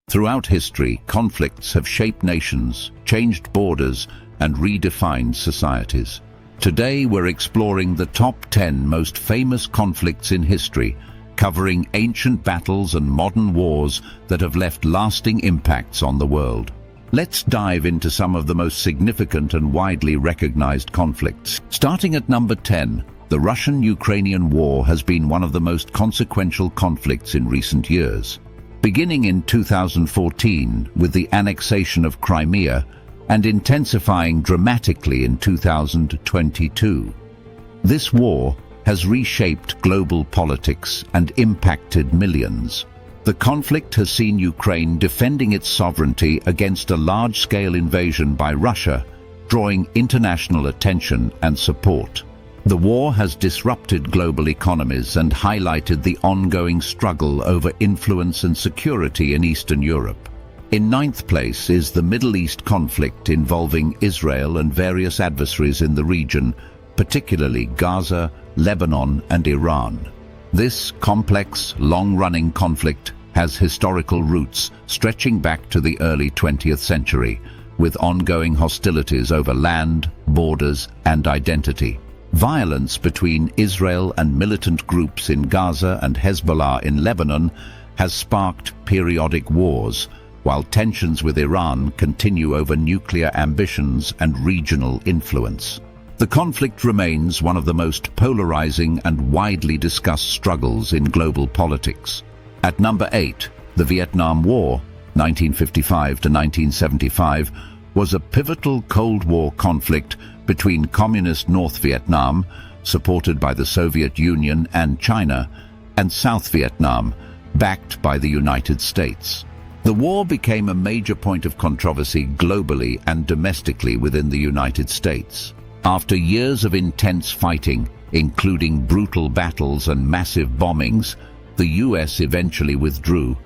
Throughout history, conflicts have shaped nations, changed borders, and redefined societies. Today we're exploring the top 10 most famous conflicts in history, covering ancient battles and modern wars that have left lasting impacts on the world. Let's dive into some of the most significant and widely recognized conflicts. Starting at number 10, the Russian-Ukrainian War has been one of the most consequential conflicts in recent years. Beginning in 2014 with the annexation of Crimea and intensifying dramatically in 2022. This war has reshaped global politics and impacted millions. The conflict has seen Ukraine defending its sovereignty against a large-scale invasion by Russia, drawing international attention and support. The war has disrupted global economies and highlighted the ongoing struggle over influence and security in Eastern Europe. In ninth place is the Middle East conflict involving Israel and various adversaries in the region, particularly Gaza, Lebanon, and Iran. This complex, long-running conflict has historical roots stretching back to the early 20th century, with ongoing hostilities over land, borders, and identity. Violence between Israel and militant groups in Gaza and Hezbollah in Lebanon has sparked periodic wars, while tensions with Iran continue over nuclear ambitions and regional influence. The conflict remains one of the most polarizing and widely discussed struggles in global politics. At number 8, the Vietnam War, 1955 to 1975, was a pivotal Cold War conflict between Communist North Vietnam, supported by the Soviet Union and China, and South Vietnam, backed by the United States. The war became a major point of controversy globally and domestically within the United States. After years of intense fighting, including brutal battles and massive bombings, the US eventually withdrew,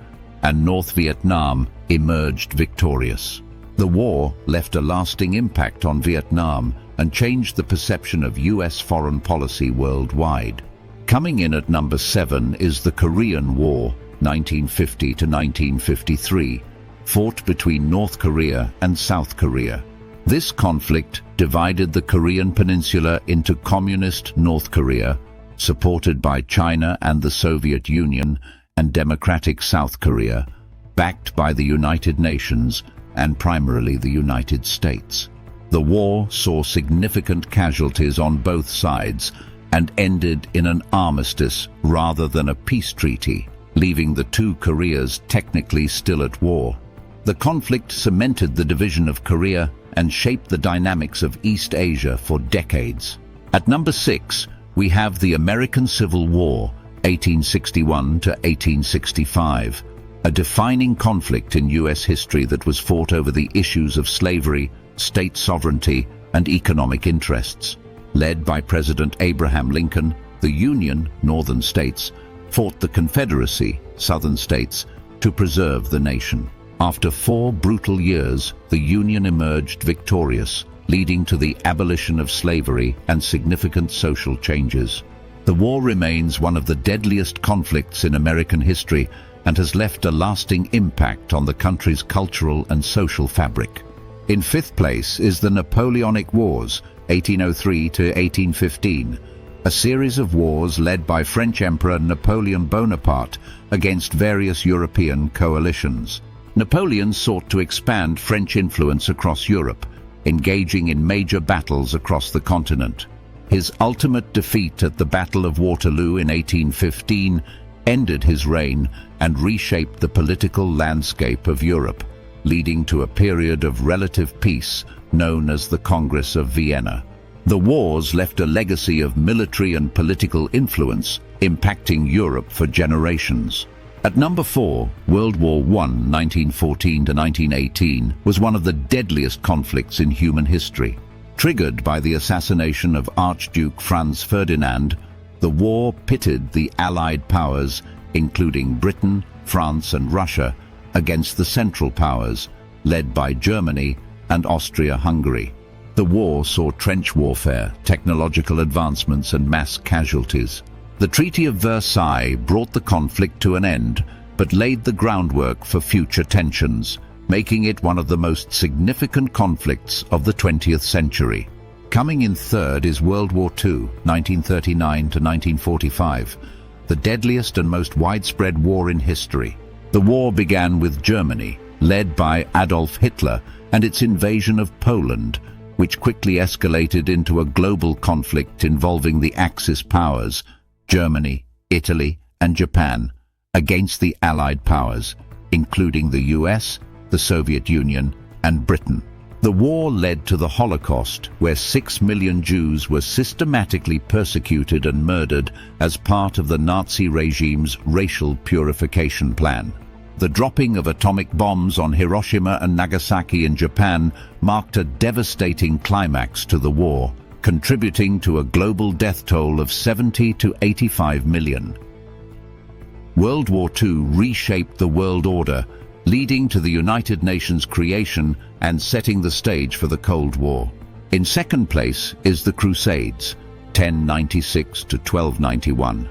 and North Vietnam emerged victorious. The war left a lasting impact on Vietnam and changed the perception of US foreign policy worldwide. Coming in at number 7 is the Korean War, 1950 to 1953, fought between North Korea and South Korea. This conflict divided the Korean peninsula into communist North Korea, supported by China and the Soviet Union, and democratic South Korea, backed by the United Nations and primarily the United States. The war saw significant casualties on both sides and ended in an armistice rather than a peace treaty, leaving the two Koreas technically still at war. The conflict cemented the division of Korea and shaped the dynamics of East Asia for decades. At number 6, we have the American Civil War, 1861 to 1865, a defining conflict in US history that was fought over the issues of slavery, state sovereignty, and economic interests. Led by President Abraham Lincoln, the Union, northern states, fought the Confederacy, southern states, to preserve the nation. After 4 brutal years, the Union emerged victorious, leading to the abolition of slavery and significant social changes. The war remains one of the deadliest conflicts in American history and has left a lasting impact on the country's cultural and social fabric. In 5th place is the Napoleonic Wars, 1803 to 1815, a series of wars led by French Emperor Napoleon Bonaparte against various European coalitions. Napoleon sought to expand French influence across Europe, engaging in major battles across the continent. His ultimate defeat at the Battle of Waterloo in 1815 ended his reign and reshaped the political landscape of Europe, leading to a period of relative peace known as the Congress of Vienna. The wars left a legacy of military and political influence, impacting Europe for generations. At number 4, World War I, 1914 to 1918, was one of the deadliest conflicts in human history. Triggered by the assassination of Archduke Franz Ferdinand, the war pitted the Allied powers, including Britain, France, and Russia, against the Central Powers, led by Germany and Austria-Hungary. The war saw trench warfare, technological advancements, and mass casualties. The Treaty of Versailles brought the conflict to an end, but laid the groundwork for future tensions, making it one of the most significant conflicts of the 20th century. Coming in third is World War II, 1939 to 1945, the deadliest and most widespread war in history. The war began with Germany, led by Adolf Hitler, and its invasion of Poland, which quickly escalated into a global conflict involving the Axis powers, Germany, Italy, and Japan, against the Allied powers, including the US, the Soviet Union, and Britain. The war led to the Holocaust, where 6 million Jews were systematically persecuted and murdered as part of the Nazi regime's racial purification plan. The dropping of atomic bombs on Hiroshima and Nagasaki in Japan marked a devastating climax to the war, contributing to a global death toll of 70 to 85 million. World War II reshaped the world order, leading to the United Nations creation and setting the stage for the Cold War. In second place is the Crusades, 1096 to 1291,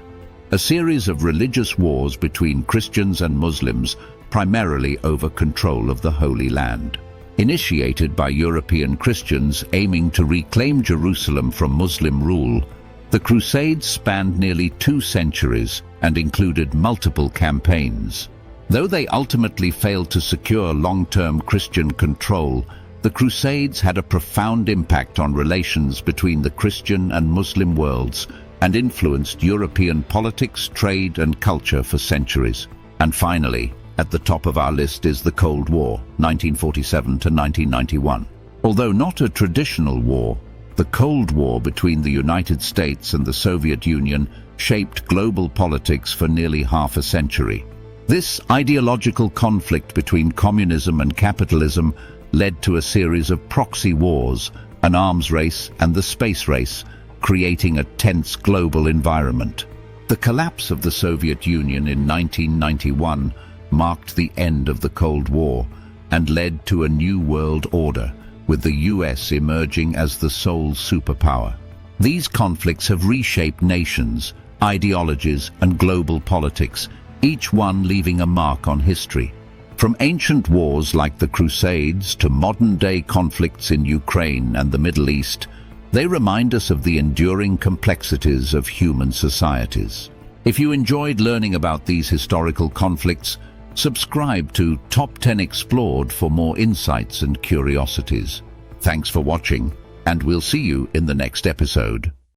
a series of religious wars between Christians and Muslims, primarily over control of the Holy Land. Initiated by European Christians aiming to reclaim Jerusalem from Muslim rule, the Crusades spanned nearly 2 centuries and included multiple campaigns. Though they ultimately failed to secure long-term Christian control, the Crusades had a profound impact on relations between the Christian and Muslim worlds and influenced European politics, trade, and culture for centuries. And finally, at the top of our list is the Cold War, 1947 to 1991. Although not a traditional war, the Cold War between the United States and the Soviet Union shaped global politics for nearly half a century. This ideological conflict between communism and capitalism led to a series of proxy wars, an arms race and the space race, creating a tense global environment. The collapse of the Soviet Union in 1991 marked the end of the Cold War and led to a new world order, with the US emerging as the sole superpower. These conflicts have reshaped nations, ideologies, and global politics, each one leaving a mark on history. From ancient wars like the Crusades to modern-day conflicts in Ukraine and the Middle East, they remind us of the enduring complexities of human societies. If you enjoyed learning about these historical conflicts, subscribe to Top 10 Explored for more insights and curiosities. Thanks for watching, and we'll see you in the next episode.